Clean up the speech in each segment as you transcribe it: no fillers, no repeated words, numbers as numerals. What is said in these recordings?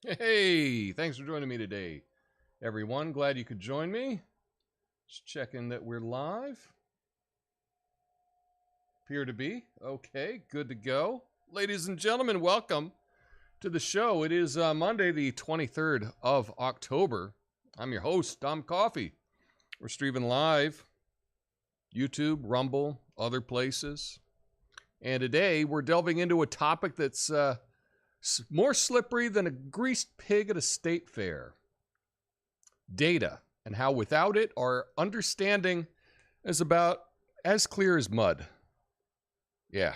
Hey, thanks for joining me today, everyone. Glad you could join me. Just checking that we're live. Appear to be. Okay, good to go. Ladies and gentlemen, welcome to the show. It is Monday, the 23rd of October. I'm your host, Tom Coffee. We're streaming live, YouTube, Rumble, other places. And today we're delving into a topic that's more slippery than a greased pig at a state fair. Data, and how without it, our understanding is about as clear as mud. Yeah.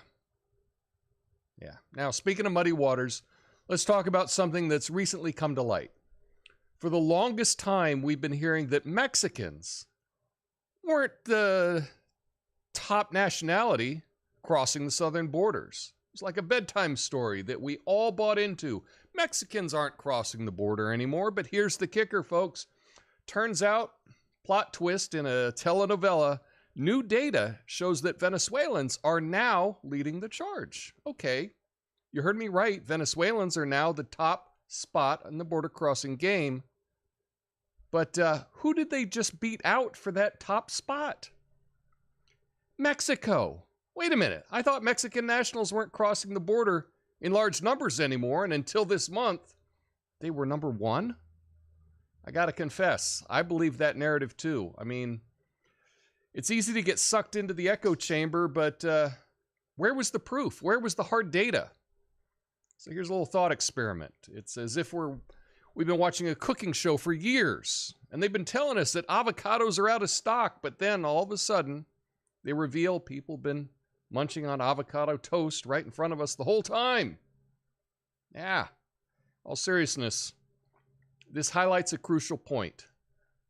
Now, speaking of muddy waters, let's talk about something that's recently come to light. For the longest time, we've been hearing that Mexicans weren't the top nationality crossing the southern borders. It's like a bedtime story that we all bought into. Mexicans aren't crossing the border anymore, but here's the kicker, folks. Turns out, plot twist in a telenovela, new data shows that Venezuelans are now leading the charge. Okay, you heard me right. Venezuelans are now the top spot in the border crossing game. But who did they just beat out for that top spot? Mexico. Wait a minute, I thought Mexican nationals weren't crossing the border in large numbers anymore, and until this month, they were number one? I gotta confess, I believe that narrative too. I mean, it's easy to get sucked into the echo chamber, but where was the proof? Where was the hard data? So here's a little thought experiment. It's as if we've been watching a cooking show for years, and they've been telling us that avocados are out of stock, but then all of a sudden, they reveal people have been munching on avocado toast right in front of us the whole time. Yeah, all seriousness, this highlights a crucial point.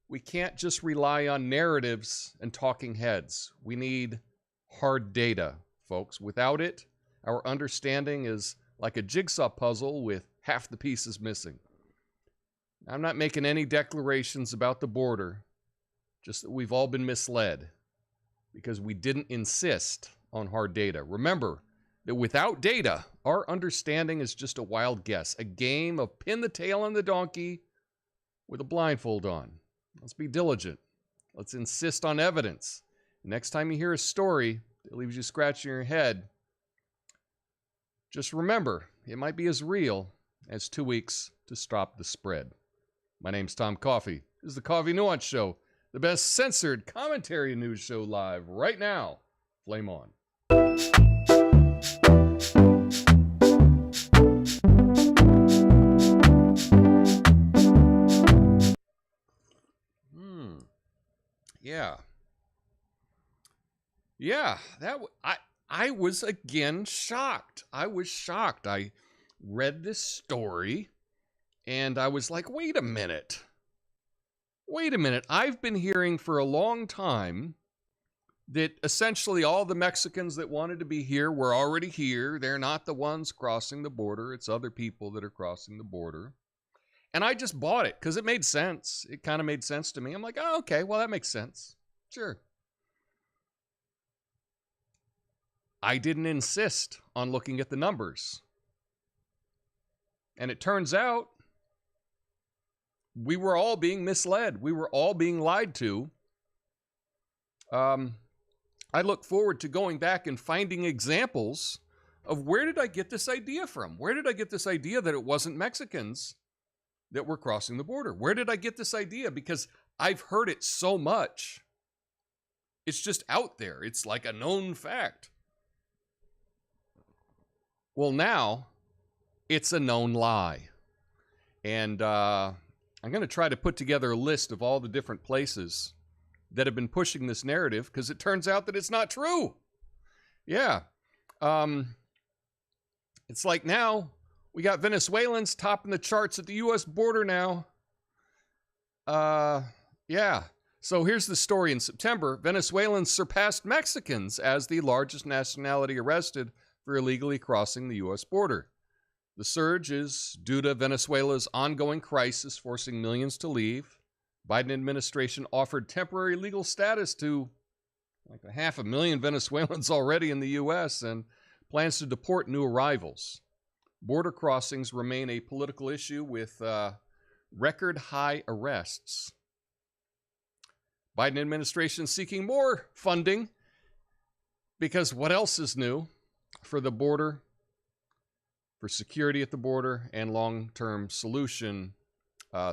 We can't just rely on narratives and talking heads. We need hard data, folks. Without it, our understanding is like a jigsaw puzzle with half the pieces missing. I'm not making any declarations about the border, just that we've all been misled because we didn't insist on hard data. Remember that without data, our understanding is just a wild guess, a game of pin the tail on the donkey with a blindfold on. Let's be diligent. Let's insist on evidence. Next time you hear a story that leaves you scratching your head, just remember, it might be as real as 2 weeks to stop the spread. My name's Tom Coffee. This is the Coffee Nuance Show, the best censored commentary news show live right now. Flame on. Yeah, I was again shocked. I was shocked. I read this story and I was like, wait a minute. I've been hearing for a long time that essentially all the Mexicans that wanted to be here were already here. They're not the ones crossing the border. It's other people that are crossing the border. And I just bought it because it made sense. It kind of made sense to me. I'm like, oh, okay, well, that makes sense. Sure. I didn't insist on looking at the numbers. And it turns out we were all being misled. We were all being lied to. I look forward to going back and finding examples of where did I get this idea from? Where did I get this idea that it wasn't Mexicans that were crossing the border? Where did I get this idea? Because I've heard it so much. It's just out there. It's like a known fact. Well, now it's a known lie. And I'm going to try to put together a list of all the different places that have been pushing this narrative, because it turns out that it's not true. Yeah. It's like now we got Venezuelans topping the charts at the U.S. border now. Yeah. So here's the story. In September, Venezuelans surpassed Mexicans as the largest nationality arrested for illegally crossing the U.S. border. The surge is due to Venezuela's ongoing crisis, forcing millions to leave. Biden administration offered temporary legal status to like 500,000 Venezuelans already in the U.S. and plans to deport new arrivals. border crossings remain a political issue with record high arrests. Biden administration seeking more funding because what else is new for the border, for security at the border, and long-term solution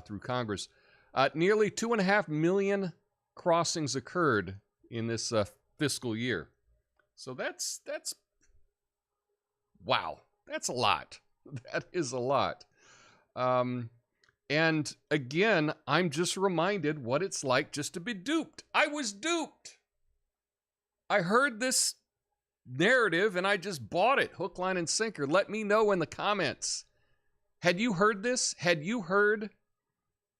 through Congress. Nearly 2.5 million crossings occurred in this fiscal year. So that's wow. That's a lot. That is a lot. And again, I'm just reminded what it's like just to be duped. I was duped. I heard this narrative and I just bought it, hook, line, and sinker. Let me know in the comments. Had you heard this? Had you heard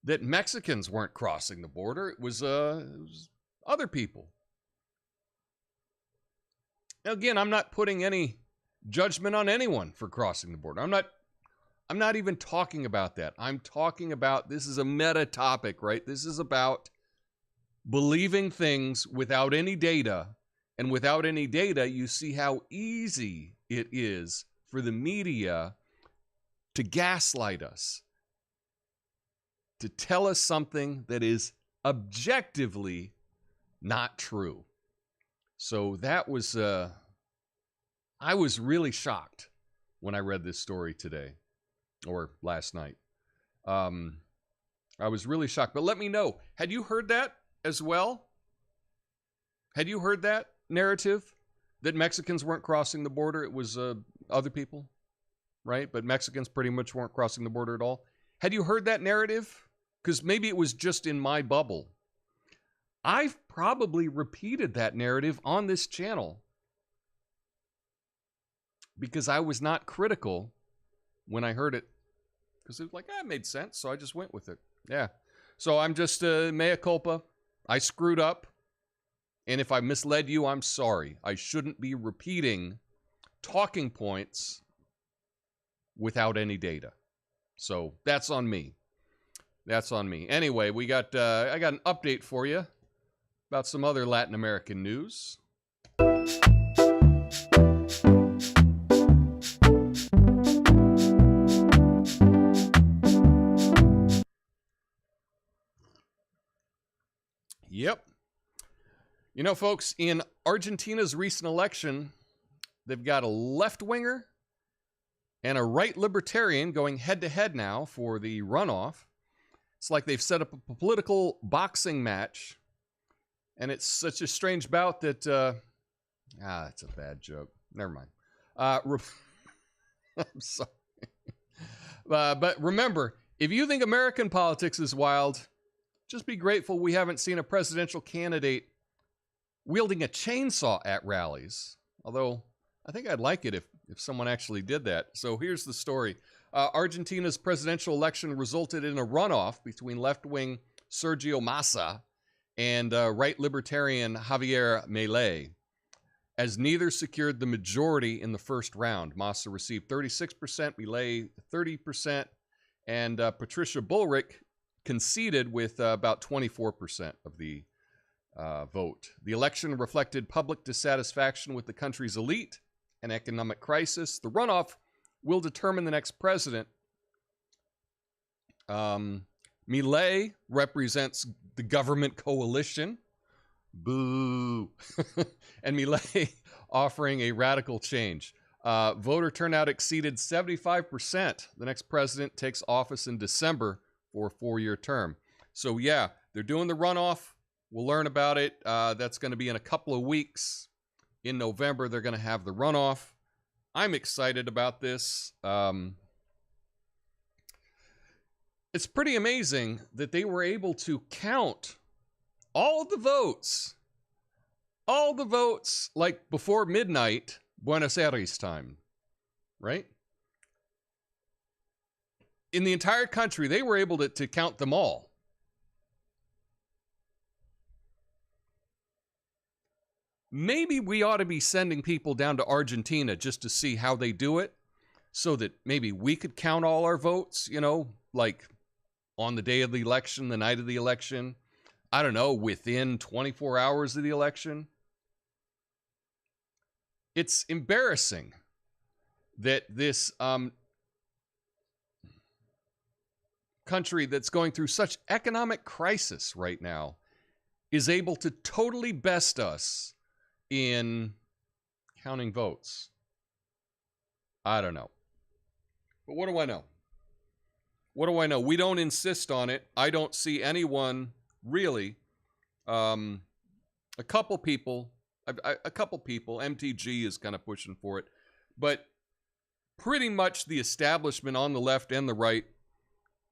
that Mexicans weren't crossing the border? It was other people. Now, again, I'm not putting any judgment on anyone for crossing the border. I'm not even talking about that. I'm talking about, this is a meta topic, right? This is about believing things without any data. And without any data, you see how easy it is for the media to gaslight us, to tell us something that is objectively not true. So that was, I was really shocked when I read this story today, or last night. I was really shocked. But let me know, had you heard that as well? Had you heard that narrative that Mexicans weren't crossing the border? It was other people, right? But Mexicans pretty much weren't crossing the border at all. Had you heard that narrative? Because maybe it was just in my bubble. I've probably repeated that narrative on this channel because I was not critical when I heard it. Because it was like, it made sense, so I just went with it. Yeah. So I'm just mea culpa. I screwed up. And if I misled you, I'm sorry. I shouldn't be repeating talking points without any data. So that's on me. That's on me. Anyway, I got an update for you about some other Latin American news. Yep. You know, folks, in Argentina's recent election, they've got a left-winger and a right libertarian going head-to-head now for the runoff. It's like they've set up a political boxing match, and it's such a strange bout that, that's a bad joke. Never mind. I'm sorry. But remember, if you think American politics is wild, just be grateful we haven't seen a presidential candidate wielding a chainsaw at rallies. Although, I think I'd like it if someone actually did that. So here's the story. Argentina's presidential election resulted in a runoff between left-wing Sergio Massa and right libertarian Javier Milei, as neither secured the majority in the first round. Massa received 36%, Milei 30%, and Patricia Bullrich conceded with about 24% of the vote. The election reflected public dissatisfaction with the country's elite and economic crisis. The runoff will determine the next president. Milei represents the government coalition. Boo. And Milei offering a radical change. Voter turnout exceeded 75%. The next president takes office in December for a 4-year term. So yeah, they're doing the runoff. We'll learn about it. That's going to be in a couple of weeks. In November, they're going to have the runoff. I'm excited about this. It's pretty amazing that they were able to count all the votes. All the votes, like before midnight, Buenos Aires time, right? In the entire country, they were able to count them all. Maybe we ought to be sending people down to Argentina just to see how they do it, so that maybe we could count all our votes, you know, like on the day of the election, the night of the election, I don't know, within 24 hours of the election. It's embarrassing that this country that's going through such economic crisis right now is able to totally best us in counting votes? I don't know. But what do I know? What do I know? We don't insist on it. I don't see anyone really. A couple people, MTG is kind of pushing for it, but pretty much the establishment on the left and the right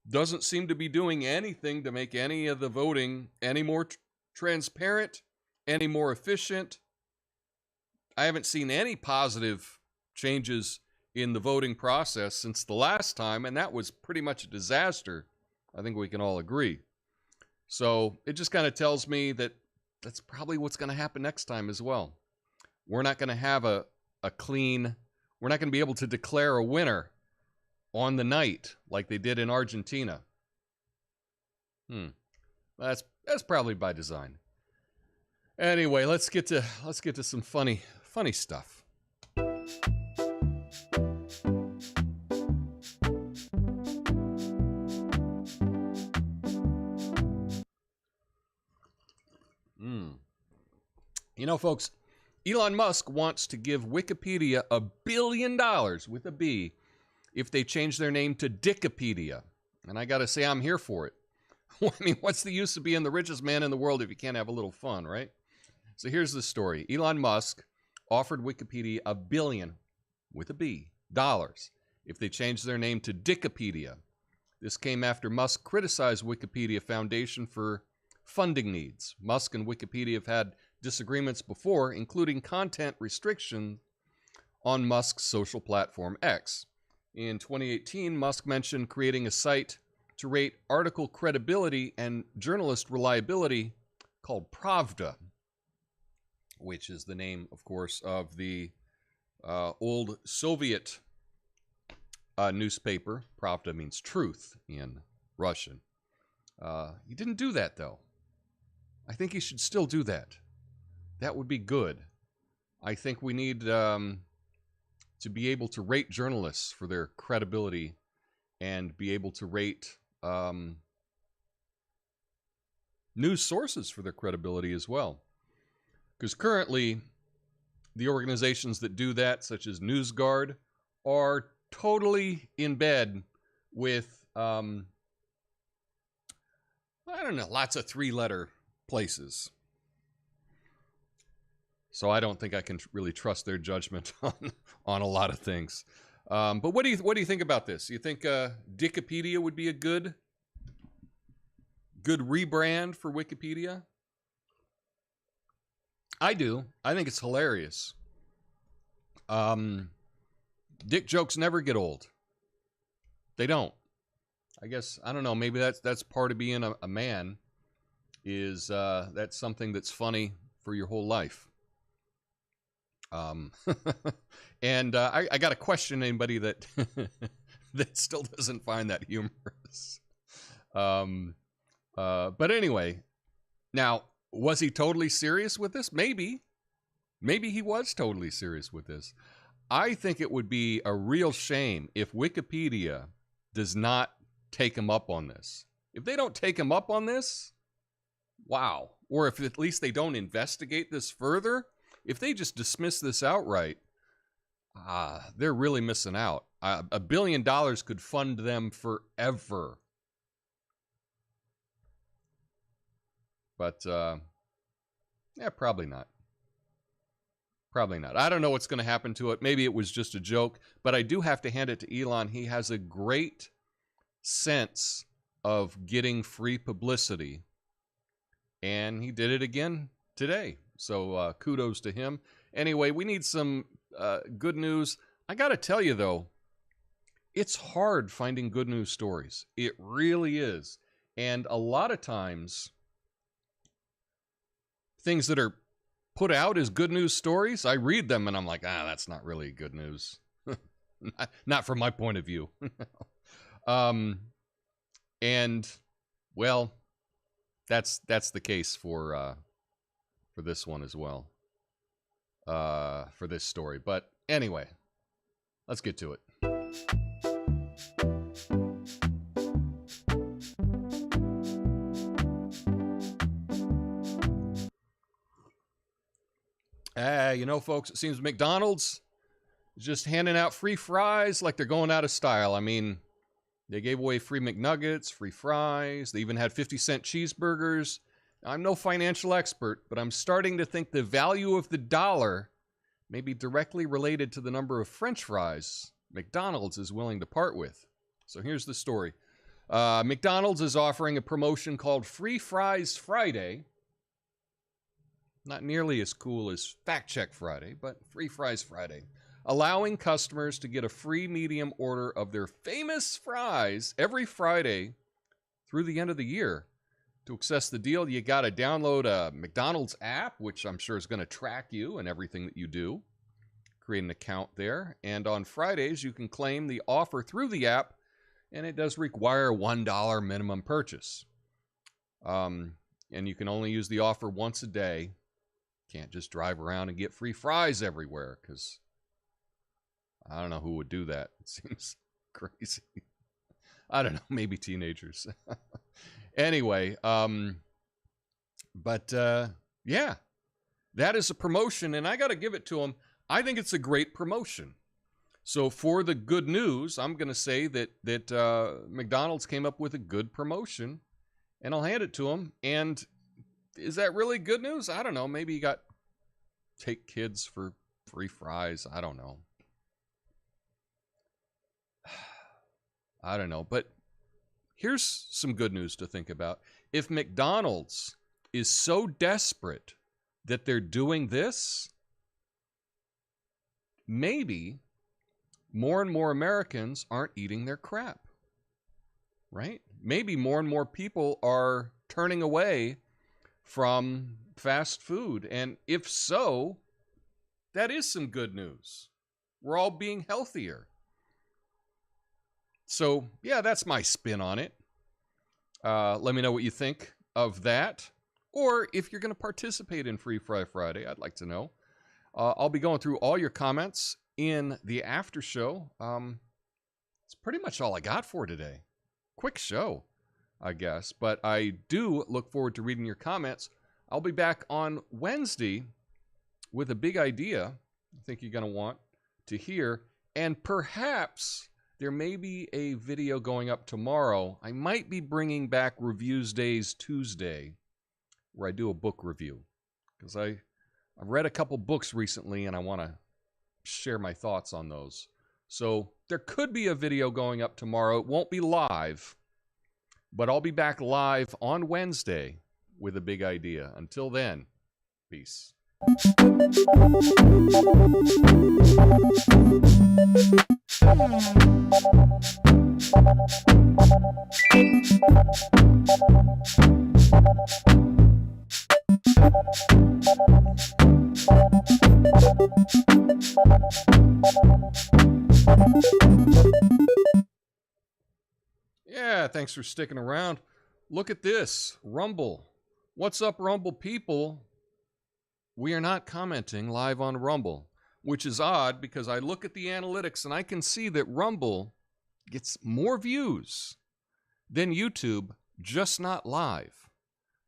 doesn't seem to be doing anything to make any of the voting any more transparent, any more efficient. I haven't seen any positive changes in the voting process since the last time, and that was pretty much a disaster. I think we can all agree. So it just kind of tells me that that's probably what's going to happen next time as well. We're not going to have a clean, we're not going to be able to declare a winner on the night like they did in Argentina. That's probably by design. Anyway, let's get to some funny stuff. You know, folks, Elon Musk wants to give Wikipedia $1 billion with a B if they change their name to Dickipedia. And I got to say, I'm here for it. I mean, what's the use of being the richest man in the world if you can't have a little fun, right? So here's the story. Elon Musk offered Wikipedia $1 billion with a B dollars if they changed their name to Dickipedia. This came after Musk criticized Wikipedia Foundation for funding needs. Musk and Wikipedia have had disagreements before, including content restriction on Musk's social platform X. In 2018, Musk mentioned creating a site to rate article credibility and journalist reliability called Pravda, which is the name, of course, of the old Soviet newspaper. Pravda means truth in Russian. He didn't do that, though. I think he should still do that. That would be good. I think we need to be able to rate journalists for their credibility and be able to rate news sources for their credibility as well. Because currently, the organizations that do that, such as NewsGuard, are totally in bed with, I don't know, lots of three-letter places. So I don't think I can really trust their judgment on a lot of things. But what do you think about this? You think Dickipedia would be a good rebrand for Wikipedia? I do. I think it's hilarious. Dick jokes never get old. They don't. I guess, I don't know, maybe that's part of being a man, is that's something that's funny for your whole life. And I got to question anybody that that still doesn't find that humorous. But anyway, now, was he totally serious with this? Maybe he was totally serious with this. I think it would be a real shame if Wikipedia does not take him up on this. If they don't take him up on this, wow. Or if at least they don't investigate this further, if they just dismiss this outright, they're really missing out. $1 billion could fund them forever. But, yeah, probably not. Probably not. I don't know what's going to happen to it. Maybe it was just a joke. But I do have to hand it to Elon. He has a great sense of getting free publicity. And he did it again today. So kudos to him. Anyway, we need some good news. I got to tell you, though, it's hard finding good news stories. It really is. And a lot of times, things that are put out as good news stories, I read them and I'm like, that's not really good news. Not from my point of view. And, well, that's the case for this one as well, for this story. But anyway, let's get to it. Folks, it seems McDonald's is just handing out free fries like they're going out of style. I mean, they gave away free McNuggets, free fries. They even had 50-cent cheeseburgers. I'm no financial expert, but I'm starting to think the value of the dollar may be directly related to the number of French fries McDonald's is willing to part with. So here's the story. McDonald's is offering a promotion called Free Fries Friday. Not nearly as cool as Fact Check Friday, but Free Fries Friday. Allowing customers to get a free medium order of their famous fries every Friday through the end of the year. To access the deal, you got to download a McDonald's app, which I'm sure is going to track you and everything that you do. Create an account there. And on Fridays, you can claim the offer through the app, and it does require a $1 minimum purchase. And you can only use the offer once a day. Can't just drive around and get free fries everywhere, because I don't know who would do that. It seems crazy. I don't know, maybe teenagers. Anyway, yeah, that is a promotion, and I got to give it to them. I think it's a great promotion. So for the good news, I'm going to say that McDonald's came up with a good promotion, and I'll hand it to them. And is that really good news? I don't know. Maybe you got take kids for free fries. I don't know. I don't know. But here's some good news to think about. If McDonald's is so desperate that they're doing this, maybe more and more Americans aren't eating their crap, right? Maybe more and more people are turning away from fast food. And if so, that is some good news. We're all being healthier. So, yeah, that's my spin on it. Let me know what you think of that. Or if you're going to participate in Free Fry Friday, I'd like to know. I'll be going through all your comments in the after show. It's pretty much all I got for today. Quick show, I guess. But I do look forward to reading your comments. I'll be back on Wednesday with a big idea I think you're going to want to hear. And perhaps there may be a video going up tomorrow. I might be bringing back Reviews Days Tuesday, where I do a book review. Because I've read a couple books recently, and I want to share my thoughts on those. So there could be a video going up tomorrow. It won't be live, but I'll be back live on Wednesday with a big idea. Until then, peace. Yeah, thanks for sticking around. Look at this, Rumble. What's up, Rumble people? We are not commenting live on Rumble, which is odd because I look at the analytics and I can see that Rumble gets more views than YouTube, just not live.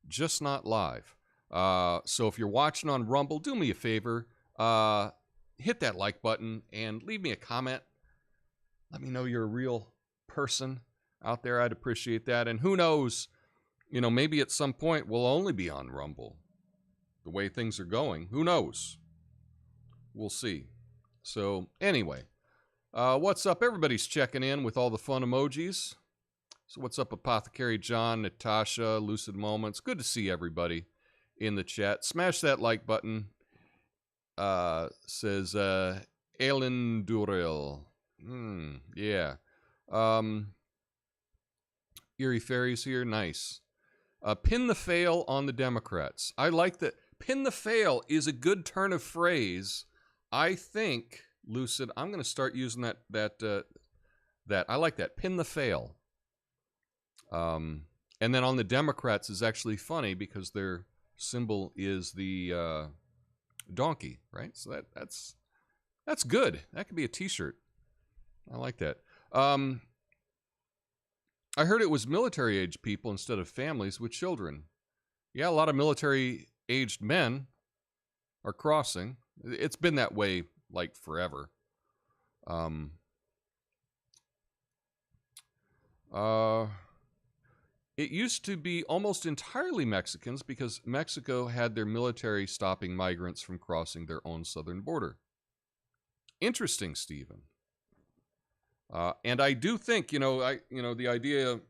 Just not live. So if you're watching on Rumble, do me a favor. Hit that like button and leave me a comment. Let me know you're a real person out there. I'd appreciate that. And who knows, maybe at some point we'll only be on Rumble. The way things are going, who knows? We'll see. So anyway, what's up? Everybody's checking in with all the fun emojis. So what's up, Apothecary John, Natasha, Lucid Moments? Good to see everybody in the chat. Smash that like button. Says Alan Durrell. Yeah. Eerie Fairies here. Nice. Pin the fail on the Democrats. I like that. Pin the fail is a good turn of phrase. I think, Lucid, I'm going to start using that. I like that. Pin the fail. And then on the Democrats is actually funny because their symbol is the donkey, right? So that's good. That could be a T-shirt. I like that. I heard it was military-age people instead of families with children. Yeah, a lot of military-aged men are crossing. It's been that way like forever. It used to be almost entirely Mexicans because Mexico had their military stopping migrants from crossing their own southern border. Interesting, Stephen. And I do think, the idea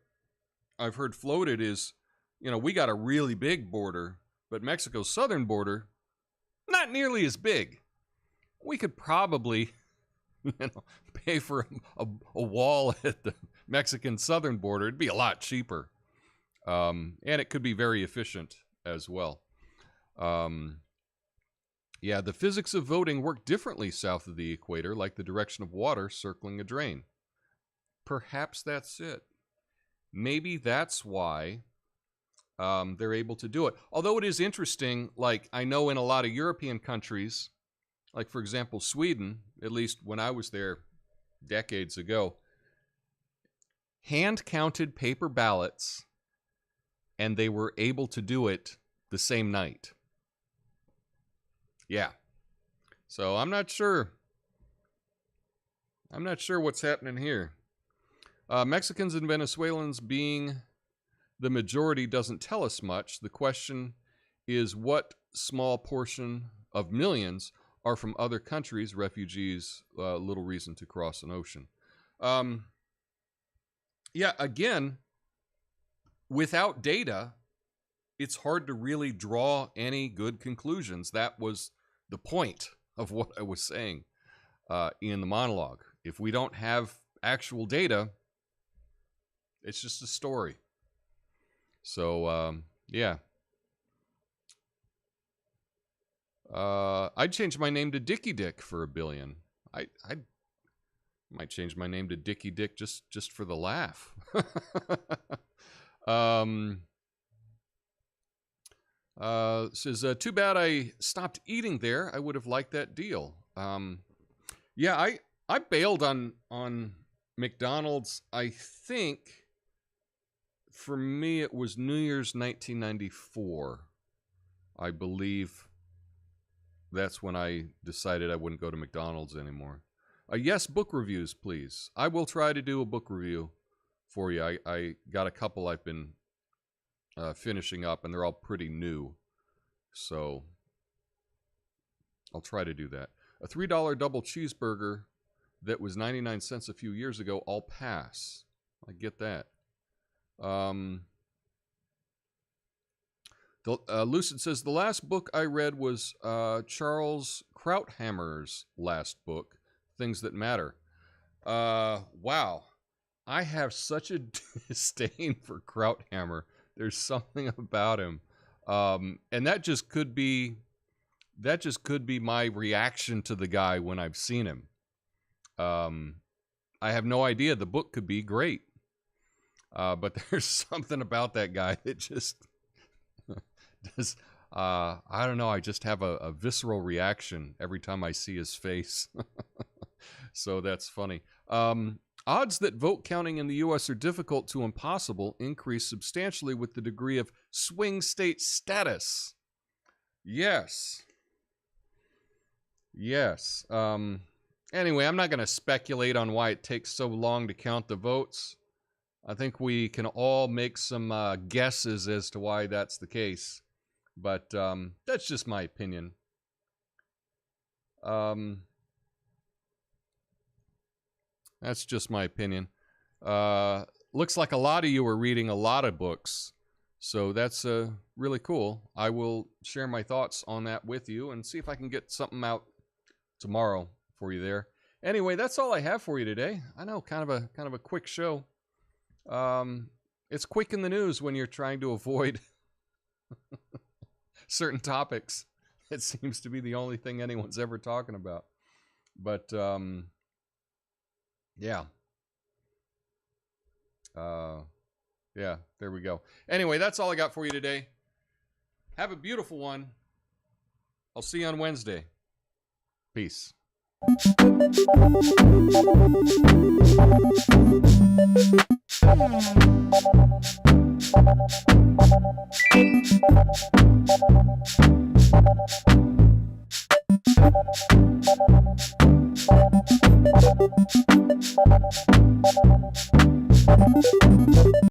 I've heard floated is, we got a really big border, but Mexico's southern border, not nearly as big. We could probably, pay for a wall at the Mexican southern border. It'd be a lot cheaper. And it could be very efficient as well. Yeah, the physics of voting work differently south of the equator, like the direction of water circling a drain. Perhaps that's it. Maybe that's why they're able to do it. Although it is interesting, like I know in a lot of European countries, like for example, Sweden, at least when I was there decades ago, hand-counted paper ballots, and they were able to do it the same night. Yeah. So I'm not sure what's happening here. Mexicans and Venezuelans being the majority doesn't tell us much. The question is what small portion of millions are from other countries, refugees, little reason to cross an ocean. Yeah, again, without data, it's hard to really draw any good conclusions. That was the point of what I was saying in the monologue. If we don't have actual data, it's just a story. So, yeah. I'd change my name to Dicky Dick for $1 billion. I might change my name to Dicky Dick just for the laugh. Says, too bad I stopped eating there. I would have liked that deal. Yeah, I bailed on McDonald's. I think for me it was New Year's 1994. I believe that's when I decided I wouldn't go to McDonald's anymore. Yes, book reviews, please. I will try to do a book review for you. I got a couple I've been finishing up, and they're all pretty new. So I'll try to do that. A $3 double cheeseburger that was 99 cents a few years ago, I'll pass. I get that. Lucid says, the last book I read was Charles Krauthammer's last book, Things That Matter. Wow. I have such a disdain for Krauthammer. There's something about him. And that just could be my reaction to the guy when I've seen him. I have no idea. The book could be great. But there's something about that guy that just does, I don't know. I just have a visceral reaction every time I see his face. So that's funny. Odds that vote counting in the U.S. are difficult to impossible increase substantially with the degree of swing state status. Yes. Yes. Anyway, I'm not going to speculate on why it takes so long to count the votes. I think we can all make some guesses as to why that's the case. But that's just my opinion. That's just my opinion. Looks like a lot of you are reading a lot of books. So that's really cool. I will share my thoughts on that with you and see if I can get something out tomorrow for you there. Anyway, that's all I have for you today. I know, kind of a quick show. It's quick in the news when you're trying to avoid certain topics. It seems to be the only thing anyone's ever talking about. But yeah. Yeah, there we go. Anyway, that's all I got for you today. Have a beautiful one. I'll see you on Wednesday. Peace.